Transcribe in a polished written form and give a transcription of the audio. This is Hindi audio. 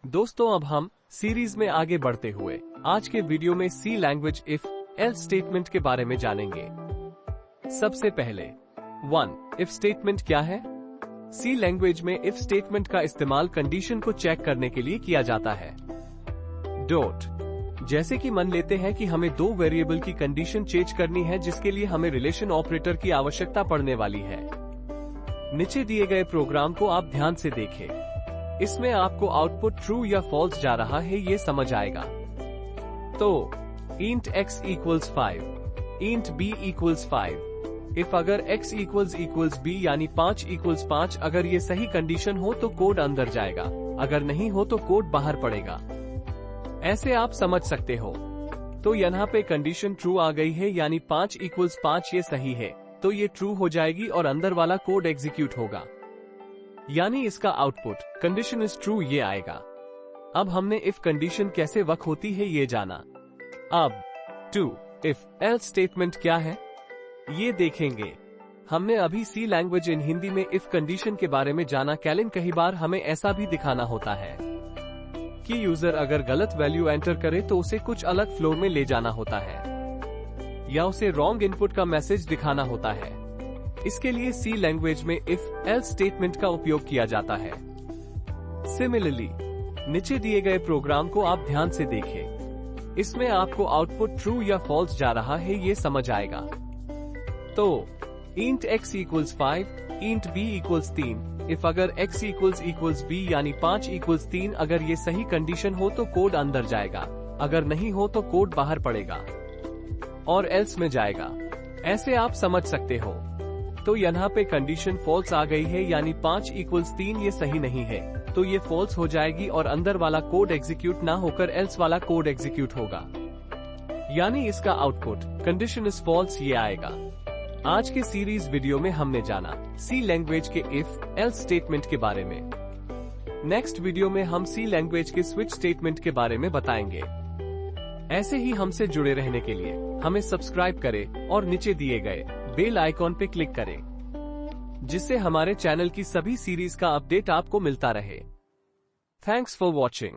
दोस्तों अब हम सीरीज में आगे बढ़ते हुए आज के वीडियो में सी लैंग्वेज इफ एल्स स्टेटमेंट के बारे में जानेंगे। सबसे पहले 1 इफ स्टेटमेंट क्या है। सी लैंग्वेज में इफ स्टेटमेंट का इस्तेमाल कंडीशन को चेक करने के लिए किया जाता है। डॉट जैसे कि मान लेते हैं कि हमें दो वेरिएबल की कंडीशन चेंज करनी है जिसके लिए हमें रिलेशन ऑपरेटर की आवश्यकता पड़ने वाली है। नीचे दिए गए प्रोग्राम को आप ध्यान से देखें। इसमें आपको आउटपुट ट्रू या फॉल्स जा रहा है ये समझ आएगा। तो int x equals 5, int b equals 5, if अगर x equals b यानी 5 equals 5 अगर ये सही कंडीशन हो तो कोड अंदर जाएगा, अगर नहीं हो तो कोड बाहर पड़ेगा। ऐसे आप समझ सकते हो। तो यहाँ पे कंडीशन ट्रू आ गई है यानी 5 equals 5 ये सही है, तो ये ट्रू हो जाएगी और अंदर वाला कोड एग्जीक्यूट होगा, यानी इसका आउटपुट कंडीशन इज ट्रू ये आएगा। अब हमने इफ कंडीशन कैसे वर्क होती है ये जाना। अब 2 इफ एल्स स्टेटमेंट क्या है ये देखेंगे। हमने अभी सी लैंग्वेज इन हिंदी में इफ कंडीशन के बारे में जाना। कैलिन कई बार हमें ऐसा भी दिखाना होता है कि यूजर अगर गलत वैल्यू एंटर करे तो उसे कुछ अलग फ्लो में ले जाना होता है या उसे रॉन्ग इनपुट का मैसेज दिखाना होता है। इसके लिए सी लैंग्वेज में इफ एल्स स्टेटमेंट का उपयोग किया जाता है। सिमिलरली नीचे दिए गए प्रोग्राम को आप ध्यान से देखें। इसमें आपको आउटपुट ट्रू या फॉल्स जा रहा है ये समझ आएगा। तो int x equals 5, int b equals 3, if अगर x equals b यानी 5 equals 3 अगर ये सही कंडीशन हो तो कोड अंदर जाएगा, अगर नहीं हो तो कोड बाहर पड़ेगा और एल्स में जाएगा। ऐसे आप समझ सकते हो। तो यहाँ पे कंडीशन फॉल्स आ गई है यानी 5 equals 3 ये सही नहीं है, तो ये फॉल्स हो जाएगी और अंदर वाला कोड एग्जीक्यूट ना होकर एल्स वाला कोड एग्जीक्यूट होगा, यानी इसका आउटपुट कंडीशन इज फॉल्स ये आएगा। आज के सीरीज वीडियो में हमने जाना सी लैंग्वेज के इफ एल्स स्टेटमेंट के बारे में। नेक्स्ट वीडियो में हम सी लैंग्वेज के स्विच स्टेटमेंट के बारे में बताएंगे। ऐसे ही हमसे जुड़े रहने के लिए हमें सब्सक्राइब करें और नीचे दिए गए बेल आइकॉन पे क्लिक करें, जिससे हमारे चैनल की सभी सीरीज का अपडेट आपको मिलता रहे। Thanks for watching.